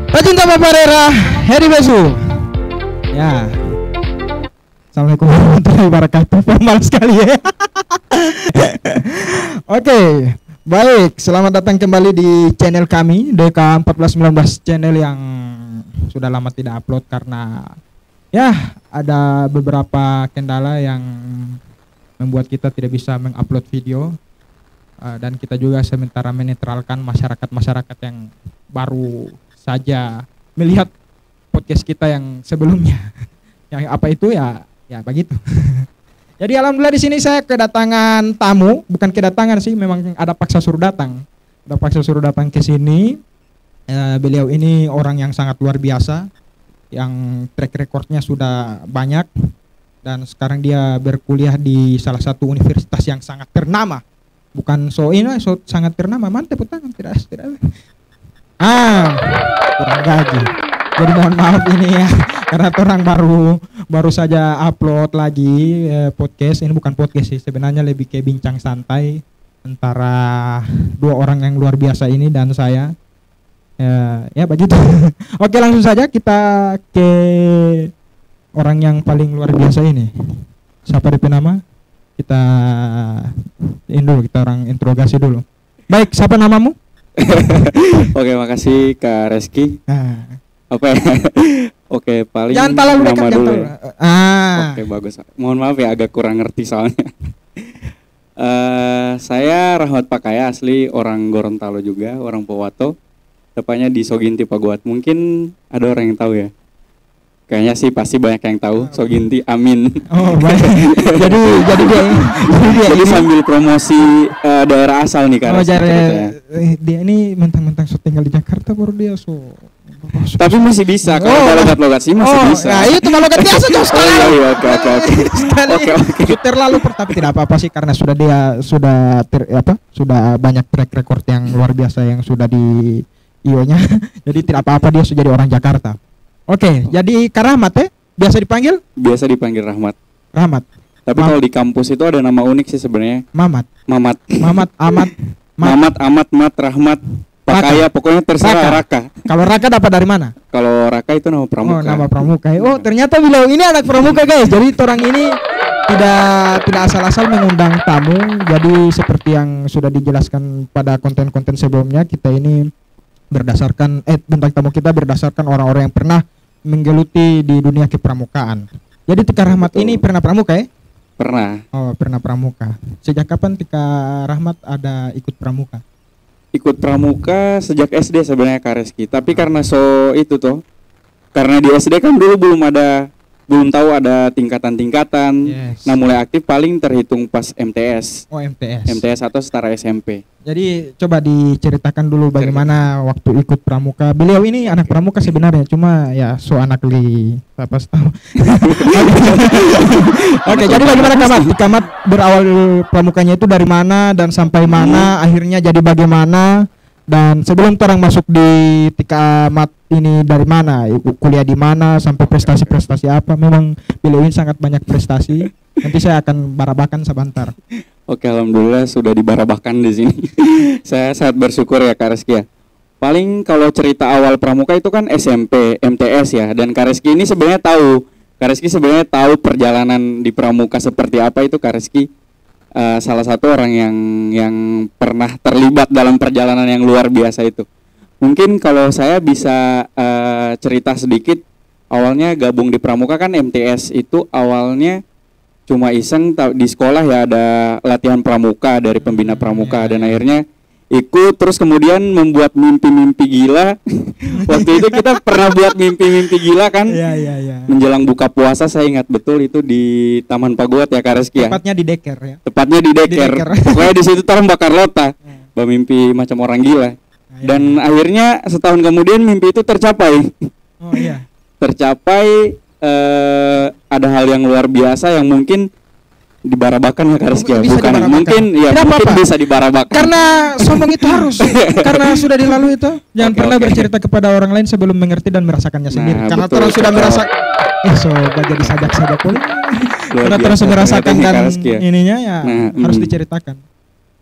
Pecinta Paparera, Heri Besu. Ya. Assalamualaikum warahmatullahi wabarakatuh. Formal sekali ya. Oke, baik. Selamat datang kembali di channel kami DK1419 channel yang sudah lama tidak upload karena ya ada beberapa kendala yang membuat kita tidak bisa mengupload video. Dan kita juga sementara menetralkan masyarakat yang baru saja melihat podcast kita yang sebelumnya. Yang apa itu ya begitu. Jadi alhamdulillah di sini saya kedatangan tamu, bukan kedatangan sih, memang ada paksa suruh datang. Ada paksa suruh datang ke sini. Beliau ini orang yang sangat luar biasa, yang track recordnya sudah banyak dan sekarang dia berkuliah di salah satu universitas yang sangat ternama. Bukan sangat ternama, mantep tangan tidak. Kurang gaji. Jadi mohon maaf ini ya, karena orang baru saja upload lagi podcast. Ini bukan podcast sih, sebenarnya lebih kayak bincang santai antara dua orang yang luar biasa ini dan saya. Ya begitu. Oke, langsung saja kita ke orang yang paling luar biasa ini. Siapa DP nama? Kita orang interogasi dulu. Baik, siapa namamu? Oke, makasih Kak Reski. Apa ya? Oke, paling jangan terlalu dekat dulu. Ya. Oke, bagus. Mohon maaf ya, agak kurang ngerti soalnya. Saya Rahmat Pakaya, asli orang Gorontalo juga, orang Powato. Tepatnya di Soginti Paguat. Mungkin ada orang yang tahu ya. Kayaknya sih pasti banyak yang tahu Soginti, amin. Oh, baik. jadi sambil promosi daerah asal nih Kak. Dia ini mentang-mentang tinggal di Jakarta baru dia tapi masih bisa kalau logat-logat sih masih bisa. Nah, itu logat biasa tuh sekali. Oke. Terlalu tapi tidak apa-apa sih karena sudah banyak track record yang luar biasa yang sudah di IO-nya. Jadi tidak apa-apa dia sudah jadi orang Jakarta. Oke, jadi Kak Rahmat ya? Biasa dipanggil? Biasa dipanggil Rahmat. Tapi kalau di kampus itu ada nama unik sih sebenarnya. Mamat, Mat, Rahmat, Pakaya, pokoknya terserah Raka. Kalau Raka dapat dari mana? Kalau Raka itu nama pramuka. Oh, nama pramuka. Oh, ternyata beliau ini anak pramuka, guys. Jadi orang ini tidak asal-asal mengundang tamu. Jadi seperti yang sudah dijelaskan pada konten-konten sebelumnya, kita ini berdasarkan bintang tamu kita berdasarkan orang-orang yang pernah menggeluti di dunia kepramukaan. Jadi Tika Rahmat ini pernah pramuka ya? Pernah. Oh, pernah pramuka. Sejak kapan Tika Rahmat ada ikut pramuka? Ikut pramuka sejak SD sebenarnya Kak Reski. Tapi karena karena di SD kan dulu belum tahu ada tingkatan-tingkatan. Yes. Nah, mulai aktif paling terhitung pas MTS. Oh, MTS. MTS atau setara SMP. Jadi coba diceritakan dulu bagaimana waktu ikut pramuka. Beliau ini anak pramuka sebenarnya, cuma ya anak apa tahu. Oke, jadi bagaimana Kamat berawal pramukanya itu dari mana dan sampai mana, akhirnya jadi bagaimana? Dan sebelum orang masuk di Tika Mat ini dari mana, kuliah di mana, sampai prestasi apa? Memang beliau ini sangat banyak prestasi. Nanti saya akan barabakan sebentar. Oke, alhamdulillah sudah dibarabakan di sini. Saya sangat bersyukur ya Kak Reski ya. Paling kalau cerita awal pramuka itu kan SMP, MTS ya. Dan Kak Reski ini sebenarnya tahu perjalanan di pramuka seperti apa itu Kak Reski. Salah satu orang yang pernah terlibat dalam perjalanan yang luar biasa itu. Mungkin kalau saya bisa cerita sedikit, awalnya gabung di pramuka kan MTS itu awalnya cuma iseng di sekolah ya, ada latihan pramuka dari pembina pramuka dan akhirnya ikut, terus kemudian membuat mimpi-mimpi gila. Waktu itu kita pernah buat mimpi-mimpi gila kan. Iya. Menjelang buka puasa saya ingat betul itu di Taman Paguat ya Kak Reski ya. Tepatnya di Deker ya. Tepatnya di Deker. Pokoknya di situ orang bakar lota. Bermimpi macam orang gila. Dan akhirnya setahun kemudian mimpi itu tercapai. Oh iya. Tercapai, ada hal yang luar biasa yang mungkin dibarabakan ya Kak Reski ya, bukan mungkin ya mungkin bisa dibarabakan karena sombong itu harus karena sudah dilalui itu jangan pernah bercerita kepada orang lain sebelum mengerti dan merasakannya sendiri karena orang sudah merasa jadi sajak pun karena orang sudah merasakan kan ininya ya harus diceritakan.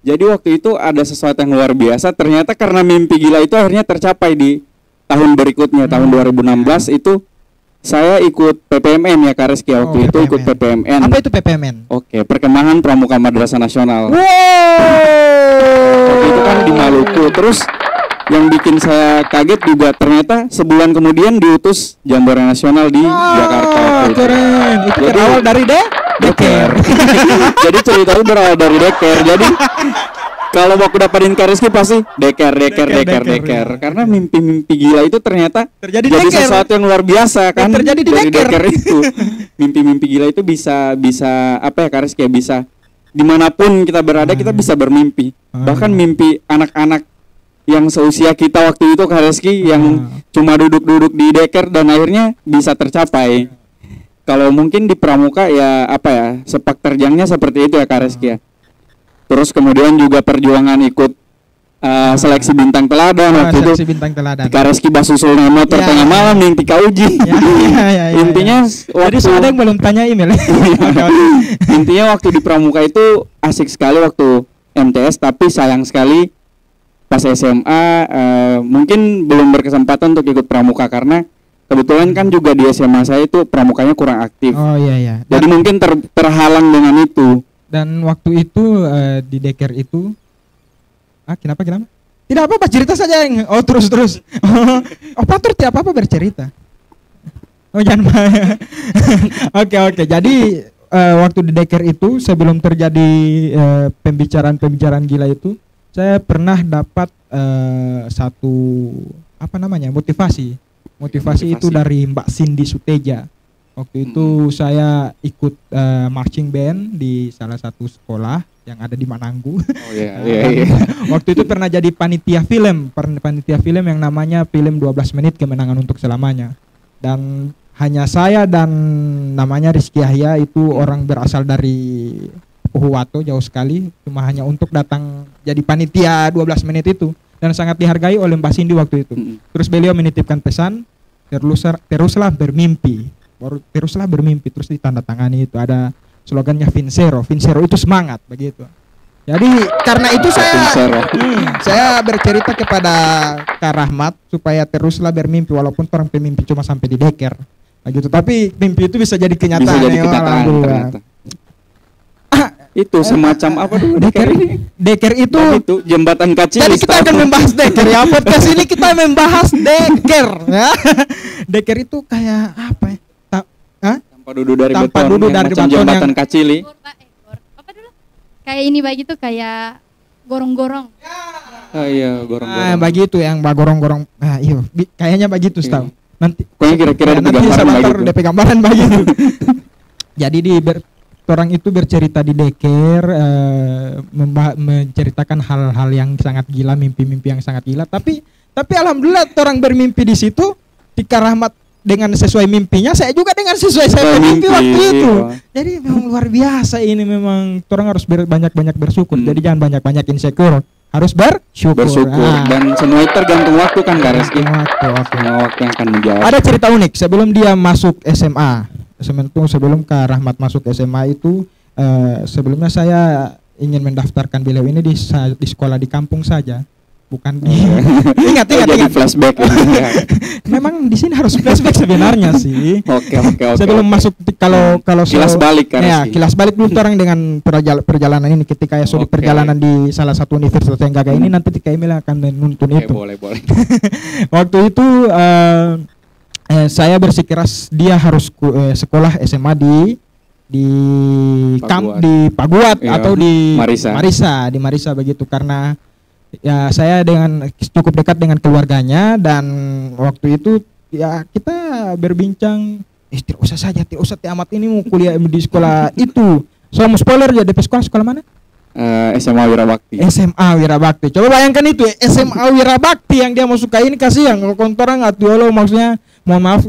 Jadi waktu itu ada sesuatu yang luar biasa. Ternyata karena mimpi gila itu akhirnya tercapai di tahun berikutnya, tahun 2016 itu saya ikut PPMN ya Kak Reski. Waktu itu ikut PPMN. Apa itu PPMN? Oke, Perkembangan Pramuka Madrasah Nasional. Wow. Waktu itu kan di Maluku. Terus yang bikin saya kaget juga ternyata sebulan kemudian diutus Jambore Nasional di Jakarta. Keren. Itu Jadi, berawal dari Deker. Jadi ceritanya berawal dari Deker. Jadi kalau mau dapatin Kak Rizky pasti Deker. Karena mimpi-mimpi gila itu ternyata terjadi jadi Deker. sesuatu yang luar biasa kan. Terjadi di dari Deker itu. Mimpi-mimpi gila itu bisa apa ya Kak Rizky, bisa dimanapun kita berada kita bisa bermimpi. Bahkan mimpi anak-anak yang seusia kita waktu itu Kak Rizky yang cuma duduk-duduk di Deker dan akhirnya bisa tercapai. Kalau mungkin di Pramuka ya apa ya, sepak terjangnya seperti itu ya Kak Rizky ya. Terus kemudian juga perjuangan ikut seleksi bintang teladan waktu itu. Bintang teladan. Kak Rizky basusul naik motor tengah malam mimpi uji. Intinya jadi ada yang belum tanya email. Intinya waktu di Pramuka itu asik sekali waktu MTS, tapi sayang sekali pas SMA mungkin belum berkesempatan untuk ikut Pramuka karena kebetulan kan juga di SMA saya itu Pramukanya kurang aktif. Oh iya. Jadi mungkin terhalang dengan itu. Dan waktu itu di Deker itu kenapa? Tidak apa-apa, cerita saja. Oh terus. Oh Patur tidak apa-apa bercerita. Oh jangan. Oke. Jadi waktu di Deker itu sebelum terjadi pembicaraan gila itu, saya pernah dapat satu motivasi itu dari Mbak Cindy Suteja. Waktu itu saya ikut marching band di salah satu sekolah yang ada di Mananggu. Oh iya. Waktu itu pernah jadi panitia film yang namanya film 12 menit kemenangan untuk selamanya. Dan hanya saya dan namanya Rizky Yahya itu orang berasal dari Pohuwato jauh sekali, cuma hanya untuk datang jadi panitia 12 menit itu, dan sangat dihargai oleh Mbak Cindy waktu itu. Terus beliau menitipkan pesan, teruslah bermimpi, terus ditandatangani itu ada slogannya Vincero itu semangat begitu. Jadi karena itu saya bercerita kepada Kak Rahmat supaya teruslah bermimpi walaupun orang pemimpi cuma sampai di Deker begitu, tapi mimpi itu bisa jadi kenyataan. Bisa jadi kenyataan ternyata. Itu semacam apa dulu Deker itu jembatan kecil. Jadi kita akan membahas Deker ya. Podcast ini kita membahas Deker ya. Deker itu kayak apa ya? Tanpa duduk dari beton jembatan kacili. Apa dulu? Kayak ini begitu kayak gorong-gorong. Oh iya, gorong-gorong. Begitu yang gorong-gorong. Iya, kayaknya begitu tahu. Nanti kira-kira DP gambaran begitu. Jadi orang itu bercerita di Deker, menceritakan hal-hal yang sangat gila, mimpi-mimpi yang sangat gila. Tapi alhamdulillah orang bermimpi di situ di Kak Rahmat dengan sesuai mimpinya, saya juga dengan sesuai saya mimpi waktu itu. Jadi memang luar biasa ini, memang orang harus banyak-banyak bersyukur. Jadi jangan banyak-banyak insecure, harus bersyukur. Dan semua itu tergantung waktu kan Kak Rizky. Waktu yang akan menjawab. Ada cerita unik sebelum dia masuk SMA. Sebelum Kak Rahmat masuk SMA itu, sebelumnya saya ingin mendaftarkan beliau ini di sekolah di kampung saja, bukan di ingat flashback. Memang di sini harus flashback sebenarnya sih. Oke. Sebelum masuk kalau kilas balik kan. Ya, kilas balik dulu orang dengan perjalanan ini ketika ya sudah perjalanan di salah satu universitas yang gagah ini, nanti Tika Emil akan menuntun itu. Boleh. Waktu itu saya bersikeras dia harus sekolah SMA di Paguat atau di Marisa begitu, karena ya saya cukup dekat dengan keluarganya, dan waktu itu ya kita berbincang tidak usah amat ini mau kuliah di sekolah itu. So mau spoiler ya, DP sekolah mana? SMA Wirabakti. Coba bayangkan itu SMA Wirabakti yang dia mau suka ini, kasihan kalau kontoran atuolo, maksudnya mohon maaf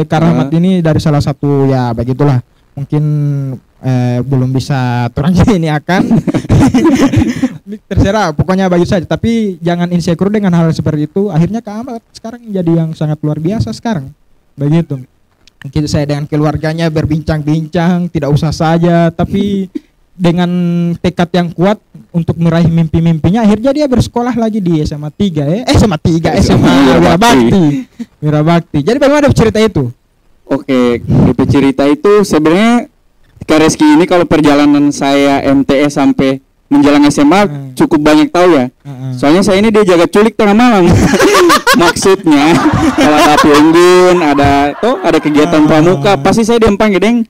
Kak Rahmat ini dari salah satu ya begitulah, mungkin belum bisa turun ini akan terserah, pokoknya bagus saja, tapi jangan insecure dengan hal seperti itu. Akhirnya Kak Ahmad sekarang jadi yang sangat luar biasa sekarang begitu. Mungkin saya dengan keluarganya berbincang-bincang tidak usah saja, tapi dengan tekad yang kuat untuk meraih mimpi-mimpinya, akhirnya dia bersekolah lagi di SMA 3 SMA Wirabakti. Jadi bagaimana cerita itu? Oke, itu cerita itu sebenarnya Kak Reski ini kalau perjalanan saya MTS sampai menjelang SMA cukup banyak tahu ya. Soalnya saya ini dia jaga culik tengah malam. Maksudnya kalau ada api unggun, ada kegiatan pramuka, pasti saya diempangi, Deng.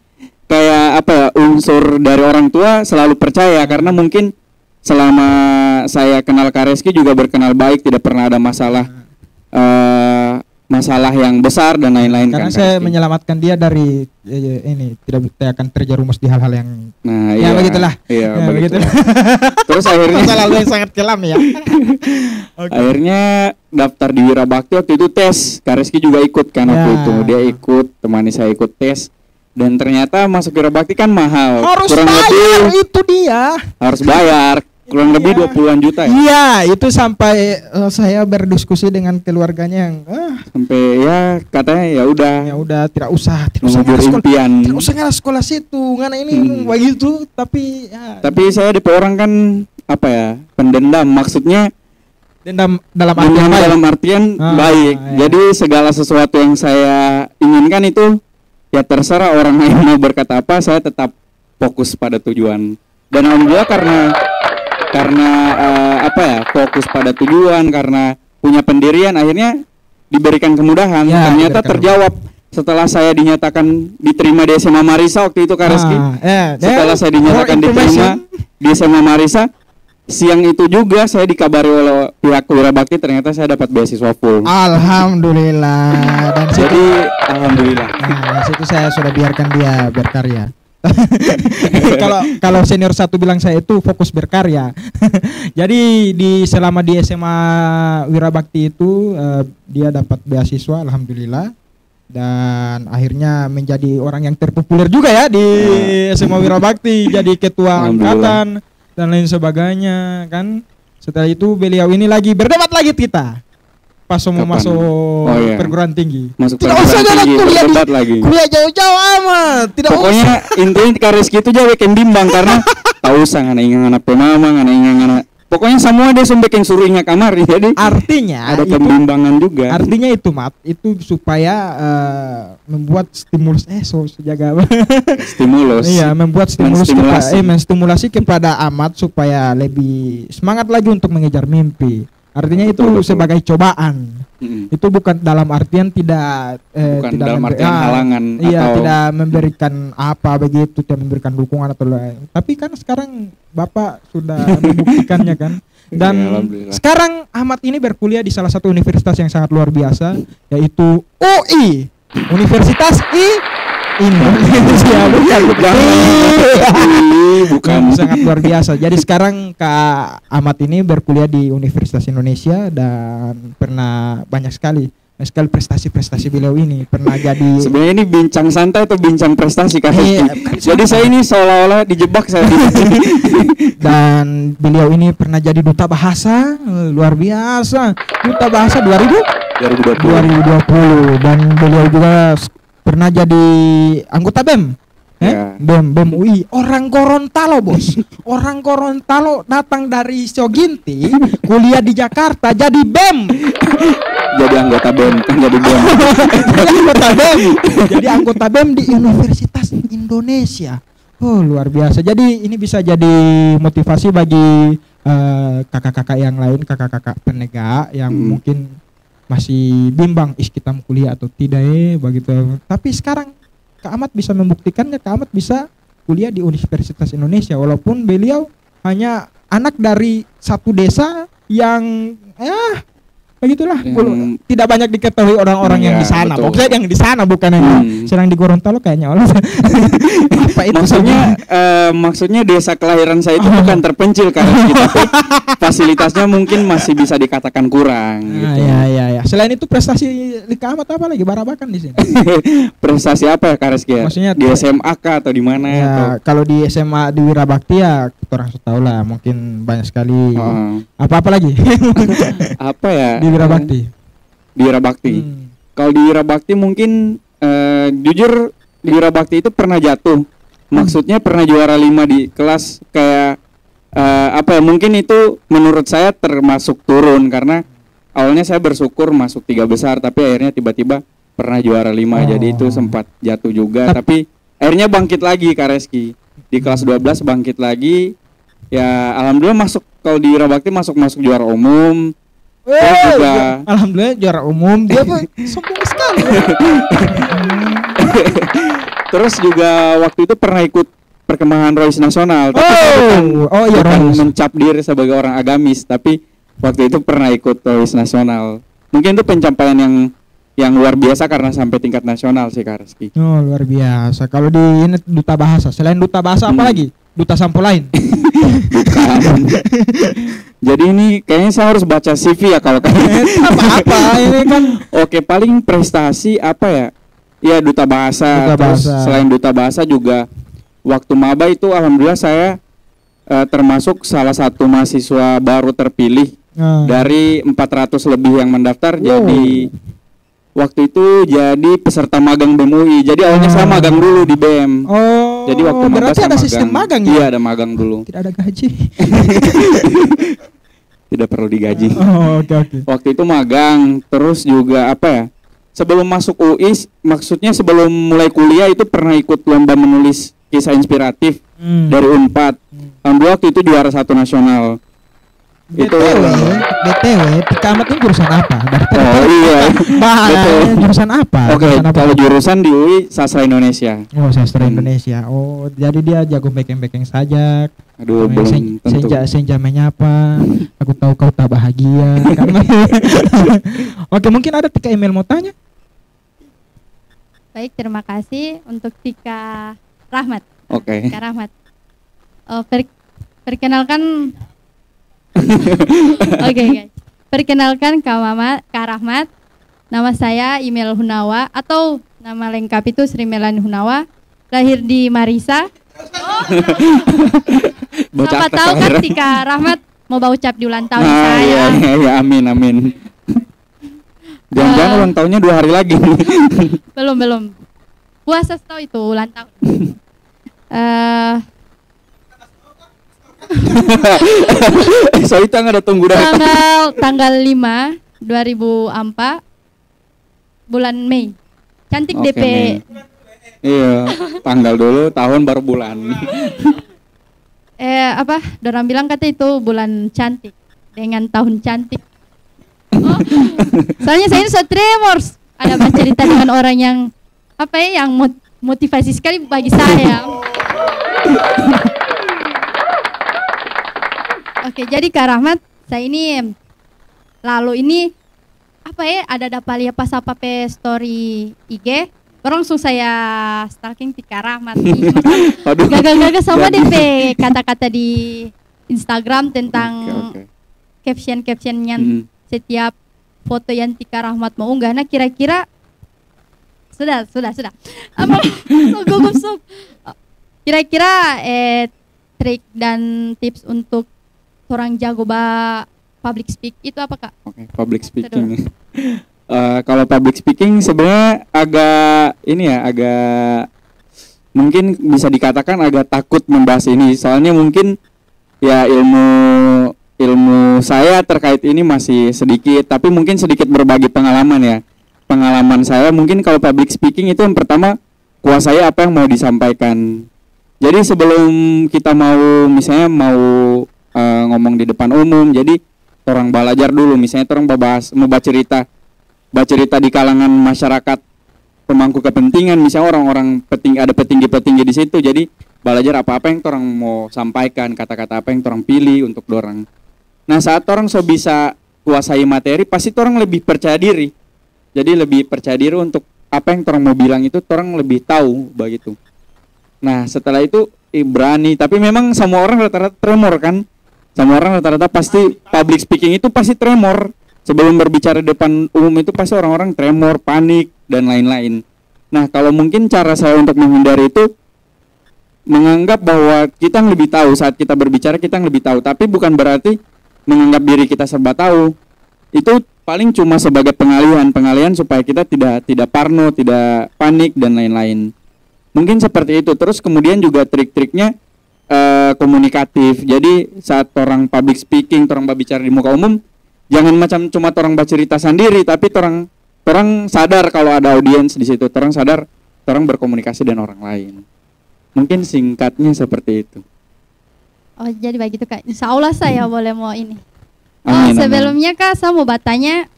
Kayak apa ya, unsur dari orang tua selalu percaya karena mungkin selama saya kenal Kak Reski juga berkenal baik, tidak pernah ada masalah masalah yang besar dan lain-lain. Karena kan, saya menyelamatkan dia dari ini tidak akan terjerumus di hal-hal yang iya, begitulah. Iya, ya, begitulah. Terus akhirnya masa lalu yang sangat kelam ya. Okay. Akhirnya daftar di Wirabakti, waktu itu tes. Kak Reski juga ikut kan waktu itu. Dia ikut, temani saya ikut tes. Dan ternyata masuk Wirabakti kan mahal. Harus kurang bayar, lebih itu dia. harus bayar. Kurang lebih 20-an juta ya. Iya, itu sampai saya berdiskusi dengan keluarganya yang sampai ya katanya ya udah tidak usah mengubur impian. Tidak usah ngalah sekolah situ, karena ini begitu, tapi ya. Tapi saya di orang kan apa ya, pendendam, maksudnya dendam dalam artian baik. Iya. Jadi segala sesuatu yang saya inginkan itu ya terserah orang lain mau berkata apa, saya tetap fokus pada tujuan. Dan alhamdulillah karena fokus pada tujuan, karena punya pendirian, akhirnya diberikan kemudahan. Ternyata terjawab setelah saya dinyatakan diterima di SMA Marisa waktu itu Kak Reski. Setelah saya dinyatakan diterima di SMA Marisa, siang itu juga saya dikabari oleh pihak Wirabakti ternyata saya dapat beasiswa full. Alhamdulillah. Dan jadi alhamdulillah. Nah, situ saya sudah biarkan dia berkarya. Kalau senior satu bilang saya itu fokus berkarya. Jadi selama di SMA Wirabakti itu dia dapat beasiswa alhamdulillah, dan akhirnya menjadi orang yang terpopuler juga ya di SMA Wirabakti, jadi ketua angkatan dan lain sebagainya kan. Setelah itu beliau ini lagi berdebat lagi kita pas mau masuk perguruan tinggi. Tidak usah jalan kuliah jauh-jauh amat. Pokoknya intinya Kak Reski itu jauh bikin bimbang karena tak usah ngana ingat anak pemama, ngana ingat anak. Pokoknya semua dia sumpah yang suruh ingat kamar. Jadi artinya ada pembimbangan juga. Artinya itu itu supaya membuat stimulus sejaga stimulus. Iya, membuat menstimulasi kepada Amat supaya lebih semangat lagi untuk mengejar mimpi. Artinya betul. Sebagai cobaan. Itu bukan dalam artian tidak dalam artian halangan. Iya, atau tidak memberikan apa begitu, tidak memberikan dukungan atau lain. Tapi kan sekarang Bapak sudah membuktikannya kan. Dan sekarang Ahmad ini berkuliah di salah satu universitas yang sangat luar biasa, yaitu UI, Universitas Indonesia. Bukan sangat luar biasa. Jadi sekarang Kak Ahmad ini berkuliah di Universitas Indonesia dan pernah banyak sekali prestasi-prestasi beliau ini. Pernah jadi, sebenarnya ini bincang santai atau bincang prestasi Kak? Jadi saya ini seolah-olah dijebak saya di sini. Dan beliau ini pernah jadi duta bahasa, luar biasa. Duta bahasa 2020 dan beliau juga pernah jadi anggota BEM. BEM UI. Orang Gorontalo, Bos. Orang Gorontalo datang dari Soginti, kuliah di Jakarta jadi BEM. Jadi anggota BEM, kan jadi BEM. Jadi anggota BEM di Universitas Indonesia. Oh, luar biasa. Jadi ini bisa jadi motivasi bagi kakak-kakak yang lain, kakak-kakak penegak yang mungkin masih bimbang kita mau kuliah atau tidak begitu. Tapi sekarang Kak Ahmad bisa membuktikannya. Kak Ahmad bisa kuliah di Universitas Indonesia walaupun beliau hanya anak dari satu desa yang begitulah, tidak banyak diketahui orang-orang yang di sana. Maksudnya yang di sana bukan yang sedang di Gorontalo kayaknya. Apa itu? Maksudnya desa kelahiran saya itu bukan terpencil karena tapi fasilitasnya mungkin masih bisa dikatakan kurang. Gitu. Ya. Selain itu prestasi di Kak Ahmad apa lagi barabakan di sini? Prestasi apa ya Kak Reski? Maksudnya di SMA kah atau di mana? Ya, kalau di SMA di Wirabakti ya kita orang sudah tahu lah, mungkin banyak sekali. Apa lagi? Apa ya? Di Wirabakti. Kalau di Wirabakti mungkin jujur di Wirabakti itu pernah jatuh Maksudnya pernah juara 5 di kelas kayak apa ya, mungkin itu menurut saya termasuk turun karena awalnya saya bersyukur masuk 3 besar tapi akhirnya tiba-tiba pernah juara 5 jadi itu sempat jatuh juga tapi akhirnya bangkit lagi Kak Reski di kelas 12 bangkit lagi ya alhamdulillah masuk kalau di Wirabakti masuk juara umum. Juga alhamdulillah juara umum dia apa sombong sekali. Terus juga waktu itu pernah ikut perkembangan Rois Nasional tapi bukan mencap diri sebagai orang agamis tapi waktu itu pernah ikut Rois Nasional. Mungkin itu pencapaian yang luar biasa karena sampai tingkat nasional sih Kak Reski. Oh luar biasa. Kalau di ini duta bahasa, selain duta bahasa apa lagi? Duta sampo lain. Bukan. Jadi ini kayaknya saya harus baca CV ya kalau kayak apa ini kan. Oke, paling prestasi apa ya? Ya duta bahasa. Terus selain duta bahasa juga waktu maba itu alhamdulillah saya termasuk salah satu mahasiswa baru terpilih dari 400 lebih yang mendaftar. Jadi waktu itu jadi peserta magang BEM UI. Jadi awalnya saya magang dulu di BEM. Jadi waktu berarti ada sistem magang ya? Iya, ada magang dulu. Tidak ada gaji. Tidak perlu digaji. Oke. Waktu itu magang, terus juga apa ya? Sebelum masuk UI, maksudnya sebelum mulai kuliah itu pernah ikut lomba menulis kisah inspiratif dari Unpad. Alhamdulillah waktu itu juara 1 nasional. BTW, Tikamat ini jurusan apa? Iya. Jurusan apa? Oke, kalau jurusan di UI Sastra Indonesia. Sastra Indonesia. Jadi dia jago bekeng-bekeng sajak. Aduh, belum tentu. Senja menyapa. Aku tahu kau tak bahagia. Oke, mungkin ada Tika email mau tanya? Baik, terima kasih untuk Tika Rahmat. Oke. Tika Rahmat. Perkenalkan Oke guys. Perkenalkan Kak Rahmat. Nama saya Imel Hunawa atau nama lengkap itu Sri Melani Hunawa. Lahir di Marisa. Siapa tahu kan Tika Rahmat mau bawa ucap di ulang tahun saya. Iya, amin. Jangan-jangan ulang tahunnya 2 hari lagi. Belum. Puasa tahu itu ulang tahun. Saya ada tunggu tanggal 5 2004 bulan Mei. Cantik DP. Mei. Iya, tanggal dulu, tahun baru bulan. Dorang bilang kata itu bulan cantik dengan tahun cantik. Soalnya saya ini so tremors. Ada bercerita dengan orang yang yang motivasi sekali bagi saya. Oke, jadi Kak Rahmat, saya ini lalu ini ada dapat lihat pas apa story IG, langsung saya stalking Tika Rahmat. Gagal-gagal sama DP kata-kata di Instagram tentang caption-captionnya setiap foto yang Tika Rahmat mau unggah. Nah, kira-kira sudah. Gugup. Kira-kira trik dan tips untuk orang jago public speak itu apa Kak? Oke, public speaking. Kalau public speaking sebenarnya agak mungkin bisa dikatakan agak takut membahas ini. Soalnya mungkin ya ilmu saya terkait ini masih sedikit, tapi mungkin sedikit berbagi pengalaman ya. Pengalaman saya mungkin kalau public speaking itu yang pertama kuasai apa yang mau disampaikan. Jadi sebelum kita misalnya mau ngomong di depan umum, jadi orang belajar dulu, misalnya orang mau baca cerita di kalangan masyarakat pemangku kepentingan, misalnya orang-orang ada petinggi-petinggi di situ, jadi belajar apa-apa yang orang mau sampaikan, kata-kata apa yang orang pilih untuk dorang. Nah, saat orang bisa kuasai materi, pasti orang lebih percaya diri. Jadi lebih percaya diri untuk apa yang orang mau bilang itu orang lebih tahu begitu. Nah, setelah itu berani, tapi memang semua orang rata-rata tremor kan. Semua orang rata-rata pasti public speaking itu pasti tremor. Sebelum berbicara di depan umum itu pasti orang-orang tremor, panik, dan lain-lain. Nah, kalau mungkin cara saya untuk menghindari itu menganggap bahwa kita yang lebih tahu. Saat kita berbicara kita yang lebih tahu, tapi bukan berarti menganggap diri kita serba tahu. Itu paling cuma sebagai pengalihan supaya kita tidak parno, tidak panik, dan lain-lain. Mungkin seperti itu. Terus kemudian juga trik-triknya komunikatif. Jadi saat orang public speaking, orang berbicara di muka umum, jangan macam cuma orang bercerita sendiri, tapi orang sadar kalau ada audiens di situ. Orang sadar orang berkomunikasi dengan orang lain. Mungkin singkatnya seperti itu. Oh, jadi begitu Kak. Insya Allah saya boleh mau ini. Amin, Sebelumnya Kak, saya mau bertanya,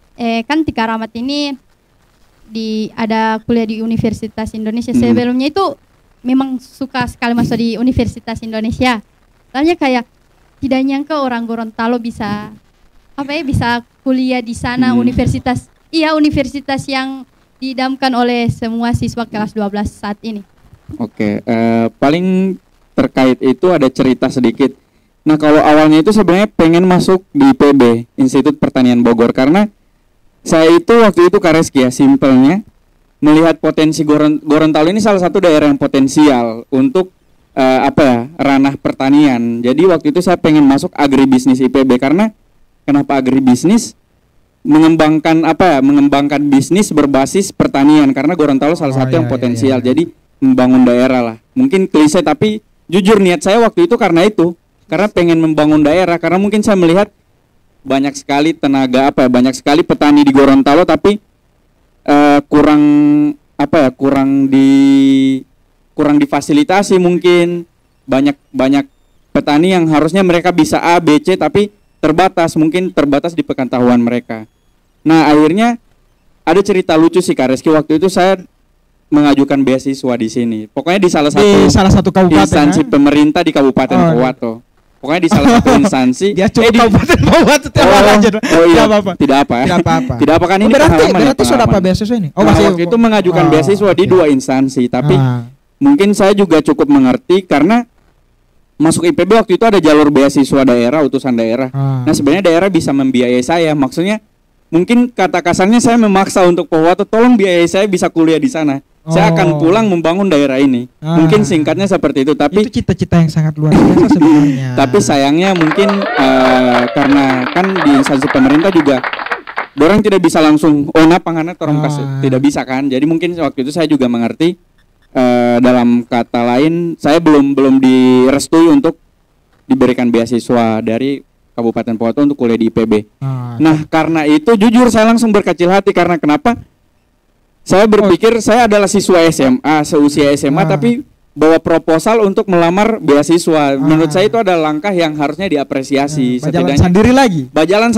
kan Tika Rahmat ini ada kuliah di Universitas Indonesia. Sebelumnya itu memang suka sekali masuk di Universitas Indonesia. Tanya kayak tidak nyangka orang Gorontalo bisa bisa kuliah di sana. Universitas yang didamkan oleh semua siswa kelas 12 saat ini. Oke, paling terkait itu ada cerita sedikit. Nah, kalau awalnya itu sebenarnya pengen masuk di IPB, Institut Pertanian Bogor, karena saya itu waktu itu Kak Reski ya, simpelnya melihat potensi Gorontalo ini salah satu daerah yang potensial untuk ranah pertanian. Jadi waktu itu saya pengen masuk agribisnis IPB, karena kenapa agribisnis? Mengembangkan bisnis berbasis pertanian, karena Gorontalo salah satu yang potensial. Jadi membangun daerah lah. Mungkin klise, tapi jujur niat saya waktu itu karena pengen membangun daerah, karena mungkin saya melihat banyak sekali banyak sekali petani di Gorontalo tapi kurang difasilitasi. Mungkin banyak petani yang harusnya mereka bisa A, B, C tapi terbatas di pengetahuan mereka. Nah, akhirnya ada cerita lucu sih Kak Reski. Waktu itu saya mengajukan beasiswa di sini. Pokoknya di salah satu kabupaten, instansi pemerintah di Kabupaten Powato. Pokoknya di salah satu instansi. Dia coba Kabupaten Powato Tidak apa kan ini berarti sudah apa beasiswa ini? Waktu itu mengajukan beasiswa di 2 instansi, tapi mungkin saya juga cukup mengerti karena masuk IPB waktu itu ada jalur beasiswa daerah, utusan daerah. Nah, sebenarnya daerah bisa membiayai saya. Maksudnya mungkin kata kasarnya saya memaksa untuk Powato, tolong biayai saya bisa kuliah di sana. Saya akan pulang membangun daerah ini. Mungkin singkatnya seperti itu. Tapi itu cita-cita yang sangat luar biasa sebenarnya. Tapi sayangnya mungkin karena kan di instansi pemerintah juga orang tidak bisa langsung tidak bisa kan. Jadi mungkin waktu itu saya juga mengerti, dalam kata lain saya belum direstui untuk diberikan beasiswa dari Kabupaten Powato untuk kuliah di IPB. Nah, karena itu jujur saya langsung berkecil hati. Karena kenapa? Saya berpikir saya adalah siswa SMA, seusia SMA, tapi bawa proposal untuk melamar beasiswa. Menurut saya itu adalah langkah yang harusnya diapresiasi. Bajalan sendiri lagi. Bajalan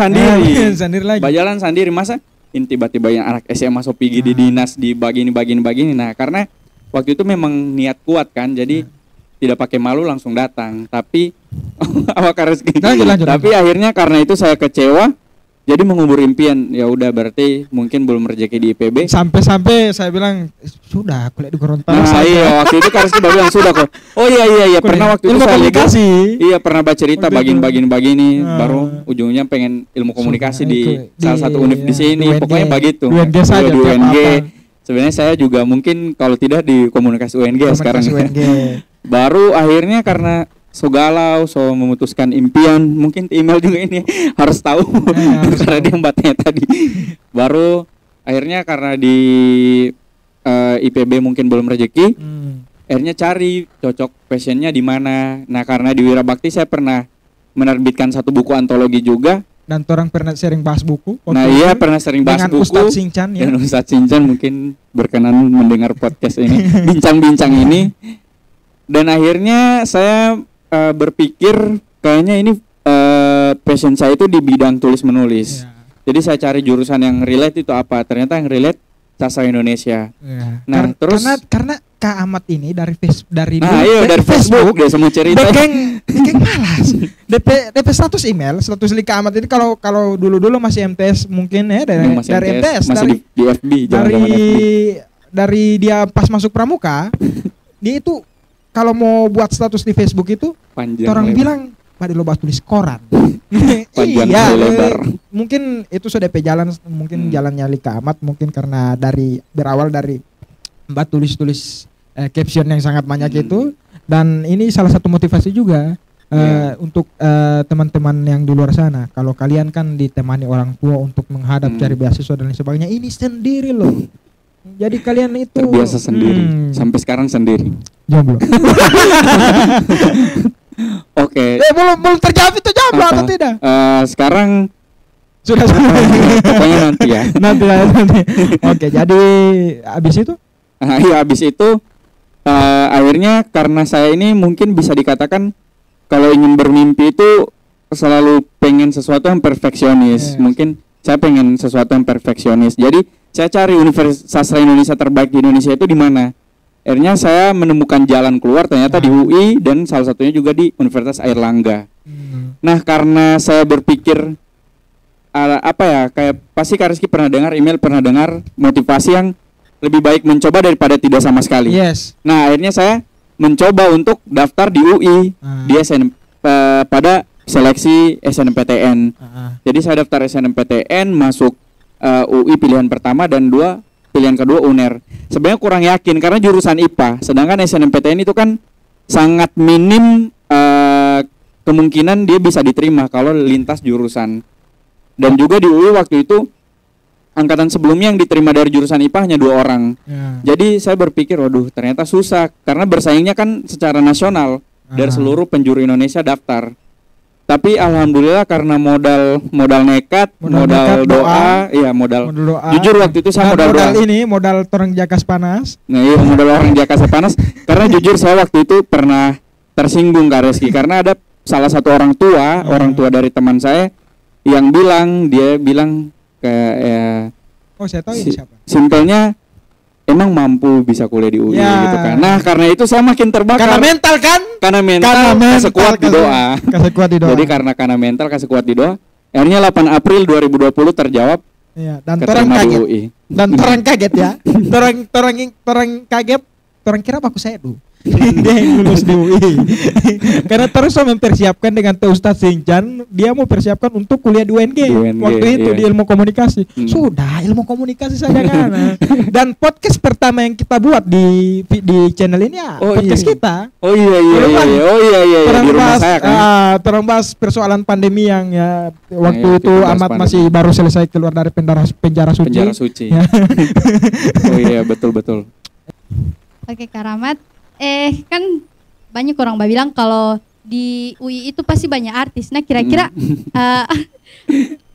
sendiri. Masa tiba-tiba yang anak SMA Sopigi di dinas di begini. Nah, karena waktu itu memang niat kuat kan, jadi tidak pakai malu langsung datang. Tapi tapi akhirnya karena itu saya kecewa. Jadi mengubur impian, ya udah berarti mungkin belum rezeki di IPB. Sampai saya bilang sudah kuliah di Gorontalo. Nah, iya waktu itu Kak Reski baru bilang sudah kok. Oh iya pernah waktu itu saya komunikasi. Iya pernah baca cerita begini baru ujungnya pengen ilmu komunikasi di salah satu univ di sini. Pokoknya begitu. Di UNG. Sebenarnya saya juga mungkin kalau tidak di komunikasi UNG sekarang. Baru akhirnya karena galau, memutuskan impian, mungkin email juga ini harus tahu karena dia mbaknya tadi. Baru akhirnya karena di IPB mungkin belum rezeki, akhirnya cari cocok passionnya di mana. Nah, karena di Wirabakti saya pernah menerbitkan satu buku antologi juga. Dan orang pernah sering bahas buku. Nah iya pernah sering bahas buku. Dengan Ustadz Sinchan ya. Dan Ustadz Sinchan mungkin berkenan mendengar podcast ini, bincang-bincang ini. Dan akhirnya saya berpikir kayaknya ini passion saya itu di bidang tulis menulis. Jadi saya cari jurusan yang relate itu apa. Ternyata yang relate sastra Indonesia. Nah terus karena Kak Ahmad ini dari dari Facebook dia semua cerita. Dekeng malas. DP status email, status Kak Ahmad ini kalau dulu masih MTS mungkin ya dari MTS masih di FB dari dia pas masuk pramuka dia itu kalau mau buat status di Facebook itu orang bilang pada lo bahas tulis koran. Iya, mungkin itu sudah jalan mungkin jalannya Lika Ahmad mungkin karena berawal dari Mbak tulis caption yang sangat banyak itu, dan ini salah satu motivasi juga untuk teman-teman yang di luar sana. Kalau kalian kan ditemani orang tua untuk menghadap cari beasiswa dan lain sebagainya, ini sendiri loh. Jadi kalian itu terbiasa sendiri. Sampai sekarang sendiri. jomblo. Oke. Belum terjawab itu jomblo Apa? atau tidak? Sekarang Sudah. pokoknya nanti ya. nanti. Oke, jadi habis itu Iya, habis itu akhirnya karena saya ini mungkin bisa dikatakan kalau ingin bermimpi itu selalu pengen sesuatu yang perfeksionis. Yes. Mungkin saya pengen sesuatu yang perfeksionis. Jadi saya cari Universitas Sastra Indonesia terbaik di Indonesia itu di mana. Akhirnya saya menemukan jalan keluar ternyata di UI dan salah satunya juga di Universitas Airlangga. Nah, karena saya berpikir kayak pasti Kak Rizky pernah dengar motivasi yang lebih baik mencoba daripada tidak sama sekali. Yes. Nah, akhirnya saya mencoba untuk daftar di UI di pada seleksi SNMPTN. Jadi saya daftar SNMPTN, masuk UI pilihan pertama dan pilihan kedua UNER. Sebenarnya kurang yakin karena jurusan IPA, sedangkan SNMPTN itu kan sangat minim kemungkinan dia bisa diterima kalau lintas jurusan. Dan juga di UI waktu itu angkatan sebelumnya yang diterima dari jurusan IPA hanya 2 orang. Jadi saya berpikir, waduh ternyata susah karena bersaingnya kan secara nasional dari seluruh penjuru Indonesia daftar. Tapi alhamdulillah karena modal nekat, modal doa. Jujur waktu itu saya modal doa. Modal torang jakas panas. Nah, iya, modal orang jakas panas. Karena jujur saya waktu itu pernah tersinggung Kak Rizky karena ada salah satu orang tua dari teman saya yang dia bilang kayak saya tahu ini siapa. Simpelnya emang mampu bisa kuliah di UI gitu kan. Nah, karena itu saya makin terbakar. Karena mental kan? Karena mental kasih kuat di doa. Jadi karena mental kasih kuat di doa. Akhirnya 8 April 2020 terjawab. Iya, dan orang kaget. Dan orang kaget ya. Orang kaget. Orang kira aku saya dulu. Dia yang lulus di UI. Karena terus mempersiapkan dengan Ustadz Sinjan, dia mau persiapkan untuk kuliah di UNG. Waktu itu di ilmu komunikasi. Sudah ilmu komunikasi saja kan. Dan podcast pertama yang kita buat di channel ini ya podcast kita. Di rumah saya kan. Terus persoalan pandemi yang ya waktu itu amat masih baru selesai keluar dari penjara suci. Penjara suci. Betul. Oke, Kak Rahmat. Kan banyak orang bilang kalau di UI itu pasti banyak artis. Nah, kira-kira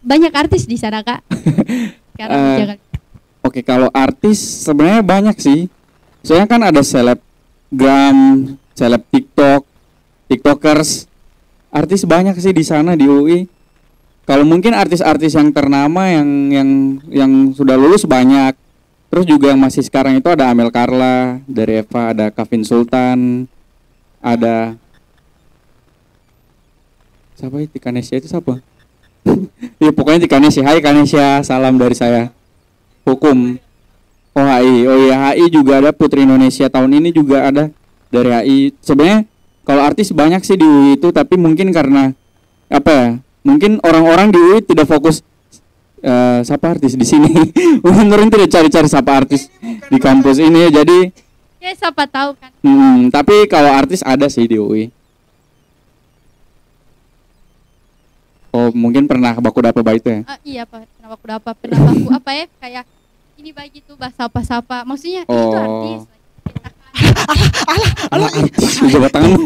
banyak artis di sana, Kak? Oke, kalau artis sebenarnya banyak sih. Soalnya kan ada selebgram, seleb TikTokers. Artis banyak sih di sana di UI. Kalau mungkin artis-artis yang ternama yang sudah lulus banyak. Terus juga yang masih sekarang itu ada Amel Carla dari Eva, ada Kevin Sultan, ada siapa itu Kanesia itu siapa? Ya pokoknya Kanesia. Hai Kanesia, salam dari saya. Hukum. HI. HI juga ada Putri Indonesia tahun ini juga ada dari HI. Sebenarnya kalau artis banyak sih di UI itu, tapi mungkin karena mungkin orang-orang di UI tidak fokus siapa artis di sini. Menurut tidak cari-cari siapa artis di kampus ini, jadi ya siapa tahu kan. Tapi kalau artis ada sih di UI. Mungkin pernah baku dapa itu ya? Iya Pak, pernah baku dapa, kayak ini bagi tuh bahasa apa maksudnya itu artis. Alah, coba tanganmu.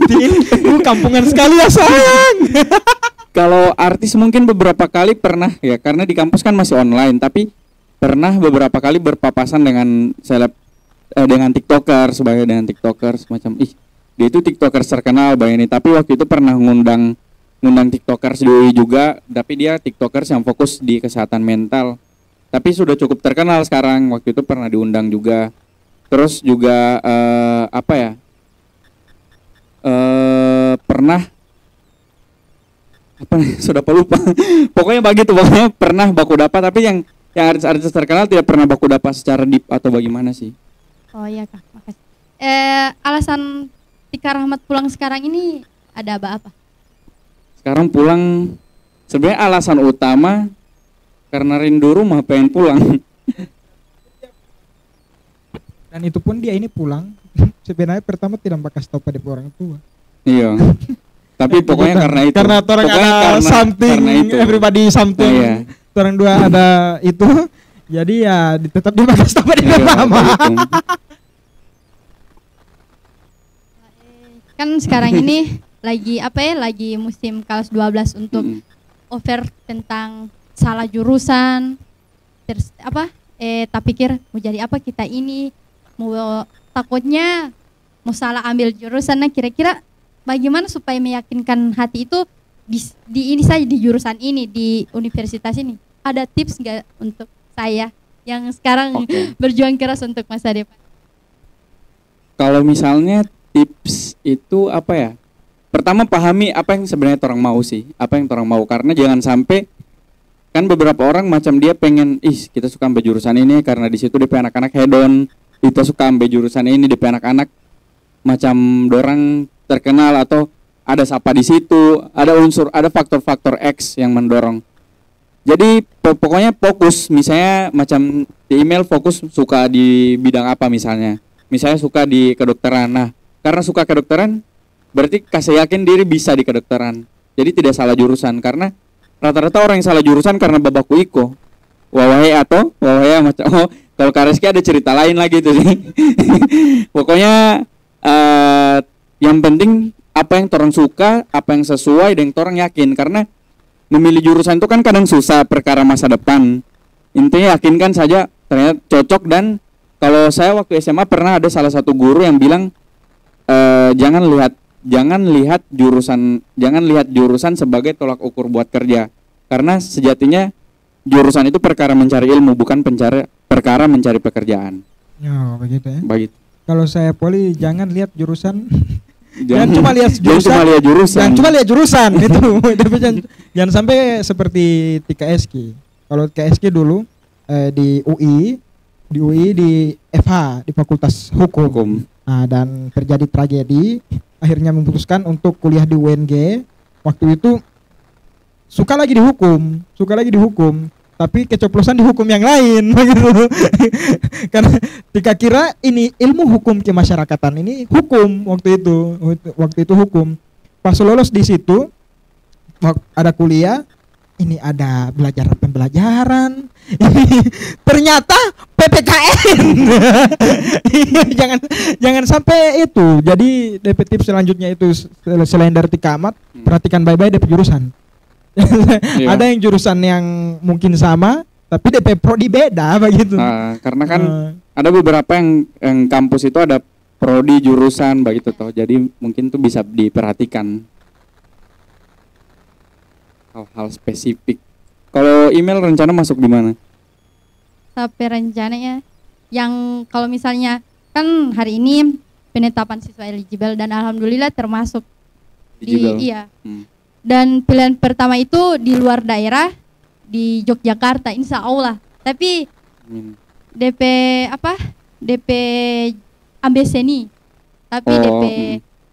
Kampungan sekali ya sayang. Kalau artis mungkin beberapa kali pernah ya, karena di kampus kan masih online, tapi pernah beberapa kali berpapasan dengan dengan TikToker, dengan TikToker semacam dia itu TikToker terkenal ini, tapi waktu itu pernah ngundang TikTokers di UI juga, tapi dia TikTokers yang fokus di kesehatan mental. Tapi sudah cukup terkenal sekarang, waktu itu pernah diundang juga. Terus juga pernah sudah lupa. Pokoknya pernah baku dapat, tapi yang artis-artis terkenal tidak pernah baku dapat secara deep atau bagaimana sih? Oh iya Kak, makasih. Alasan Tika Rahmat pulang sekarang ini ada apa? Sekarang pulang sebenarnya alasan utama karena rindu rumah, pengen pulang. Dan itu pun dia ini pulang sebenarnya pertama tidak bakal stop pada orang tua. Iya. Tapi pokoknya karena itu. Karena orang ada something, everybody something. Orang dua ada itu. Jadi ya tetap dipakai stop di Iya, mama. gitu. Kan sekarang ini lagi apa ya? Lagi musim kelas 12 untuk Mm-mm. offer tentang salah jurusan. Terus apa? Tak pikir mau jadi apa kita ini? Mau takutnya mau salah ambil jurusan. Nah, kira-kira bagaimana supaya meyakinkan hati itu di ini saja, di jurusan ini, di universitas ini? Ada tips nggak untuk saya yang sekarang Oke. berjuang keras untuk masa depan? Kalau misalnya tips itu apa ya? Pertama pahami apa yang sebenarnya orang mau sih, apa yang orang mau, karena jangan sampai kan beberapa orang macam dia pengen, kita suka ambil jurusan ini karena di situ DP anak-anak hedon, kita suka ambil jurusan ini DP anak-anak macam dorang terkenal atau ada siapa di situ, ada unsur, ada faktor-faktor X yang mendorong. Jadi pokoknya fokus, misalnya macam di email fokus suka di bidang apa misalnya. Misalnya suka di kedokteran. Nah, karena suka kedokteran berarti kasih yakin diri bisa di kedokteran. Jadi tidak salah jurusan, karena rata-rata orang yang salah jurusan karena babaku iko. Wawahe macam kalau Kareski ada cerita lain lagi itu sih. Pokoknya yang penting apa yang orang suka, apa yang sesuai dan orang yakin, karena memilih jurusan itu kan kadang susah perkara masa depan. Intinya yakinkan saja ternyata cocok. Dan kalau saya waktu SMA pernah ada salah satu guru yang bilang jangan lihat jurusan sebagai tolak ukur buat kerja, karena sejatinya jurusan itu perkara mencari ilmu, bukan perkara mencari pekerjaan. Ya, begitu ya. Begitu. Kalau saya poli jangan lihat jurusan. Jangan cuma lihat jurusan. Jangan cuma lihat jurusan itu. Tapi jangan sampai seperti TKSK. Kalau TKSK dulu di UI di FH, di Fakultas Hukum. Nah, dan terjadi tragedi, akhirnya memutuskan untuk kuliah di UNG. Waktu itu suka lagi dihukum, tapi kecoplosan di hukum yang lain begitu. Karena Tika kira ini ilmu hukum kemasyarakatan, ini hukum waktu itu hukum. Pas lolos di situ ada kuliah, ini ada pembelajaran. Ternyata PPKN. jangan sampai itu. Jadi DP tips selanjutnya itu selain dari Tika Amat, perhatikan baik-baik DP jurusan. Iya. Ada yang jurusan yang mungkin sama tapi DP prodi beda begitu. Nah, karena kan ada beberapa yang kampus itu ada prodi jurusan begitu toh. Jadi mungkin tuh bisa diperhatikan hal-hal spesifik. Kalau email rencana masuk di mana? Sampai rencananya yang kalau misalnya kan hari ini penetapan siswa eligible dan alhamdulillah termasuk Eligible. iya. Dan pilihan pertama itu di luar daerah di Yogyakarta insya Allah. Tapi DP apa? DP ambeseni. Tapi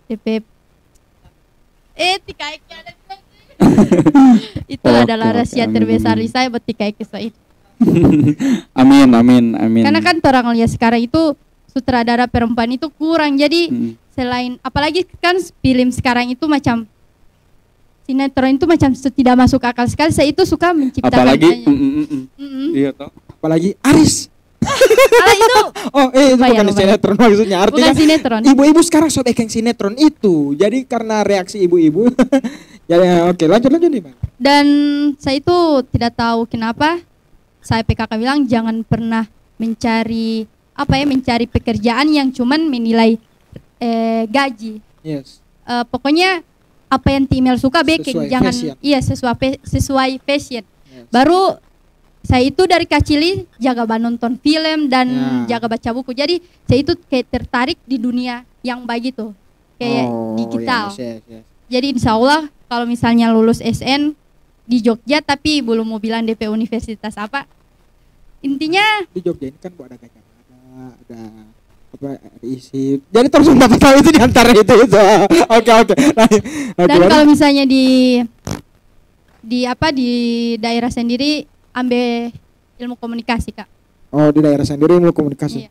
DP TKI itu adalah rahasia terbesar di saya buat TKI itu. Amin. Karena kan orang lihat sekarang itu sutradara perempuan itu kurang. Jadi selain apalagi kan film sekarang itu macam sinetron itu macam tidak masuk akal sekali. Saya itu suka menciptakan apalagi iya toh. Apalagi Aris. itu itu bukan sinetron maksudnya. Artinya bukan sinetron. Ibu-ibu sekarang sudah ekeng sinetron itu. Jadi karena reaksi ibu-ibu. Jadi oke, lanjut nih, Bang. Dan saya itu tidak tahu kenapa saya PKK bilang jangan pernah mencari pekerjaan yang cuman menilai gaji. Yes. Pokoknya apa yang email suka bikin, jangan fashion. Iya sesuai fashion. Yes. Baru saya itu dari kecil jaga nonton film dan jaga baca buku. Jadi saya itu kayak tertarik di dunia yang begitu kayak digital. Yes. Jadi insya Allah kalau misalnya lulus SN di Jogja tapi belum mau bilang DP universitas apa, intinya di Jogja ini kan ada gajah, ada isi. Jadi terus dapat tahu itu di antara itu. Oke. Dan kalau misalnya di daerah sendiri ambil ilmu komunikasi, Kak. Oh, di daerah sendiri ilmu komunikasi. Iya.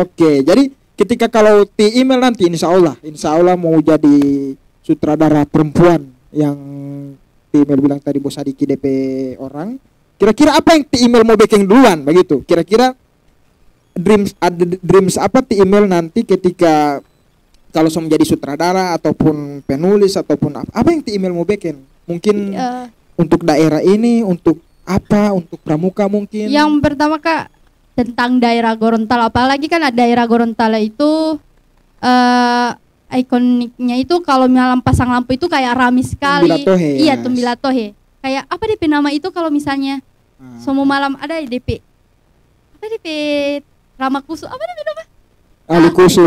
Oke. Jadi ketika kalau di email nanti insya Allah mau jadi sutradara perempuan yang di email bilang tadi Bos Adiki DP orang, Kira-kira apa yang ti email mau bikin duluan begitu? Kira-kira dreams apa ti email nanti ketika kalau mau menjadi sutradara ataupun penulis ataupun apa yang ti email mau bikin? Mungkin untuk daerah ini, untuk apa? Untuk pramuka mungkin. Yang pertama Kak tentang daerah Gorontalo, apalagi kan daerah Gorontalo itu ikoniknya itu kalau malam pasang lampu itu kayak rame sekali. Tumbilatohe, Iya, yes. Tumbilatohe. Kayak apa DP nama itu kalau misalnya semua malam ada DP. Apa DP Ramakusu? Apa DP nama? Alikusu.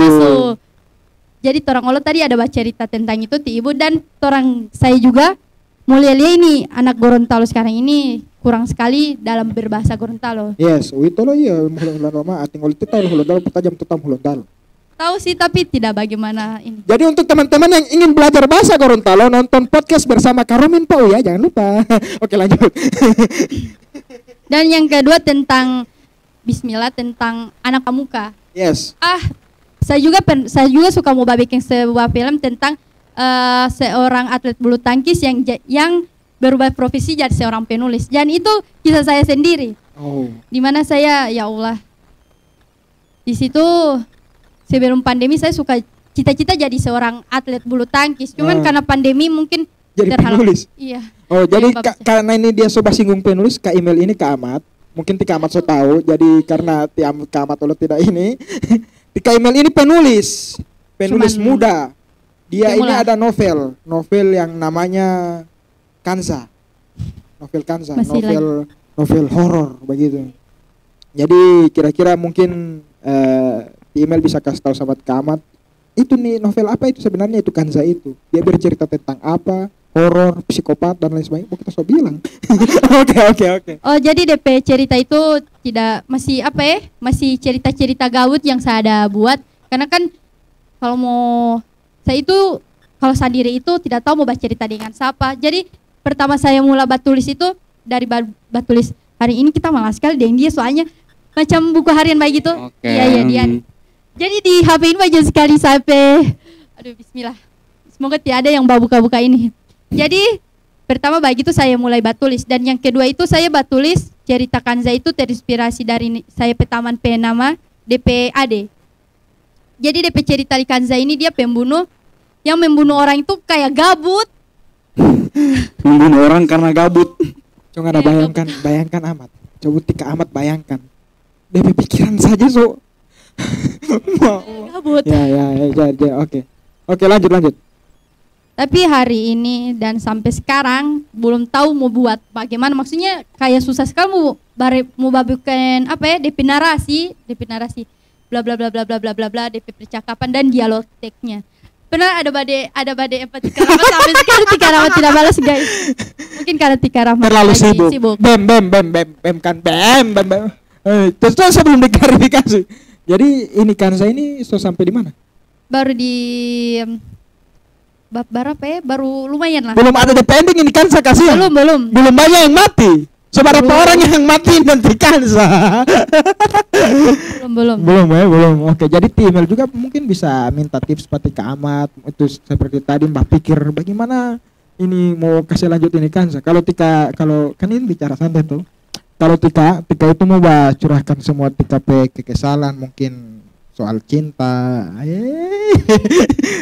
Jadi torang olo tadi ada baca cerita tentang itu ti ibu dan torang saya juga mulia ini anak Gorontalo sekarang ini kurang sekali dalam berbahasa Gorontalo. Yes, itu loh ya mulut lama ating ulit tahu mulut dalam tajam tutam mulut dalam. Tahu sih tapi tidak bagaimana ini. Jadi untuk teman-teman yang ingin belajar bahasa Gorontalo nonton podcast bersama Karomin Pau ya, jangan lupa. Oke, lanjut. Dan yang kedua tentang Bismillah tentang anak pramuka. Yes. Saya juga suka mau bikin sebuah film tentang seorang atlet bulu tangkis yang berubah profesi jadi seorang penulis. Dan itu kisah saya sendiri. Oh. Dimana saya ya Allah di situ sebelum pandemi saya suka cita-cita jadi seorang atlet bulu tangkis. Cuman karena pandemi mungkin jadi terhalang. penulis. Iya. Oh, jadi karena ini dia coba singgung penulis ke email ini ke Amat. Mungkin Tika Amat so tahu. Jadi karena Tika Amat lo tidak ini Tika email ini penulis muda. Dia ini ada novel yang namanya Kansa. Novel Kansa, novel horor begitu. Jadi kira-kira mungkin email bisa kasih tahu sahabat Kamat itu nih novel apa itu sebenarnya itu Kansa itu. Dia bercerita tentang apa? Horor, psikopat dan lain sebagainya. Kita so bilang. Oke. Oh, jadi DP cerita itu masih masih cerita-cerita gawut yang saya ada buat. Karena kan kalau saya itu kalau sendiri itu tidak tahu mau baca cerita dengan siapa. Jadi pertama saya mulai batulis itu dari batulis hari ini kita malas sekali dengan dia soalnya macam buku harian baik gitu. Iya dia. Jadi di HP ini banyak sekali sampai aduh bismillah. Semoga tidak ada yang buka-buka ini. Jadi pertama begitu saya mulai batulis dan yang kedua itu saya batulis cerita Kanza itu terinspirasi dari saya petaman penama DPAD. Jadi DP cerita di Kanza ini dia pembunuh yang membunuh orang itu kayak gabut. Membunuh orang karena gabut. Coba bayangkan Amat. Coba Tika Amat bayangkan. DP pikiran saja so. Gabut. Ya, oke lanjut. Tapi hari ini dan sampai sekarang belum tahu mau buat bagaimana. Maksudnya kayak susah sekali mau bukan DP narasi bla bla bla bla bla bla bla bla DP percakapan dan dialog teksnya. Pernah ada bade empati Tika Rahmat sampai sekarang Tika Rahmat tidak balas guys. Mungkin karena Tika Rahmat terlalu sibuk. Bem kan. Terus sebelum diklarifikasi. Jadi ini Kansa ini sampai di mana? Baru di bab berapa ya? Baru lumayan lah. Belum ada depending ini Kansa kasihan. Belum Banyak yang mati. Seberapa orang yang mati nanti Kansa? Belum. Oke, jadi email juga mungkin bisa minta tips seperti Kak Amat itu seperti tadi Mbak pikir bagaimana ini mau kasih lanjut ini Kansa. Kalau kan ini bicara santai tuh. Kalau Tika itu mau curahkan semua Tika kekesalan mungkin soal cinta,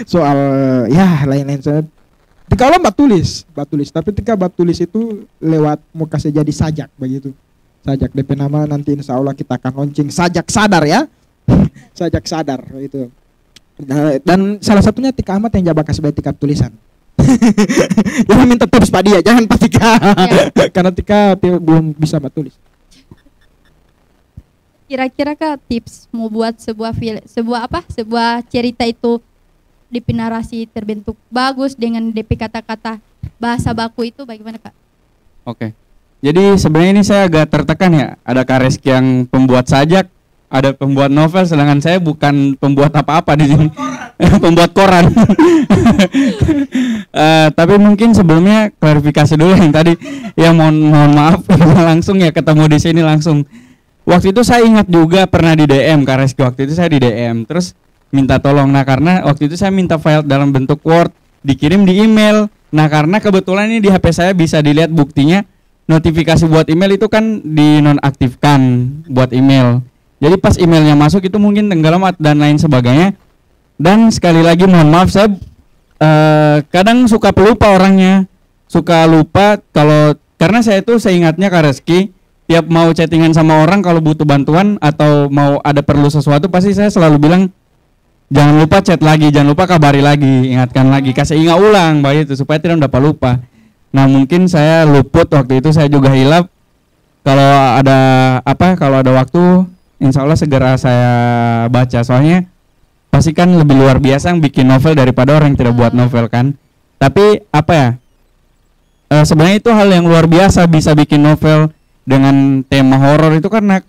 soal ya lain-lain. Tika lo batulis, tapi Tika batulis itu lewat mau kasih jadi sajak begitu. Sajak DP nama nanti insya Allah kita akan launching sajak sadar ya. Sajak sadar itu. Dan salah satunya Tika Amat yang jabak kasih Tika tulisan. Jangan minta tips Pak dia, jangan Pak Tika. Karena Tika belum bisa batulis. Kira-kira Kak tips mau buat sebuah cerita itu DP narasi terbentuk bagus dengan DP kata-kata bahasa baku itu bagaimana Kak? Oke. Jadi sebenarnya ini saya agak tertekan ya. Ada Kak Reski yang pembuat sajak, ada pembuat novel, sedangkan saya bukan pembuat apa-apa di sini. Pembuat koran. Tapi mungkin sebelumnya klarifikasi dulu yang tadi. Ya mohon maaf langsung ya ketemu di sini langsung. Waktu itu saya ingat juga pernah di DM Kak Reski, waktu itu saya di DM terus minta tolong. Nah karena waktu itu saya minta file dalam bentuk Word dikirim di email. Nah karena kebetulan ini di HP saya bisa dilihat buktinya. notifikasi buat email itu kan dinonaktifkan buat email. Jadi pas emailnya masuk itu mungkin tenggelam dan lain sebagainya. Dan sekali lagi mohon maaf, saya kadang suka pelupa orangnya, suka lupa kalau karena saya itu seingatnya Kak Reski, tiap mau chattingan sama orang kalau butuh bantuan atau mau ada perlu sesuatu pasti saya selalu bilang jangan lupa chat lagi, jangan lupa kabari lagi, ingatkan lagi, kasih ingat ulang begitu supaya tidak dapat lupa. Nah mungkin saya luput waktu itu, saya juga hilap. Kalau ada waktu, insya Allah segera saya baca. Soalnya pasti kan lebih luar biasa yang bikin novel daripada orang yang tidak buat novel kan. Tapi sebenarnya itu hal yang luar biasa bisa bikin novel dengan tema horor itu karena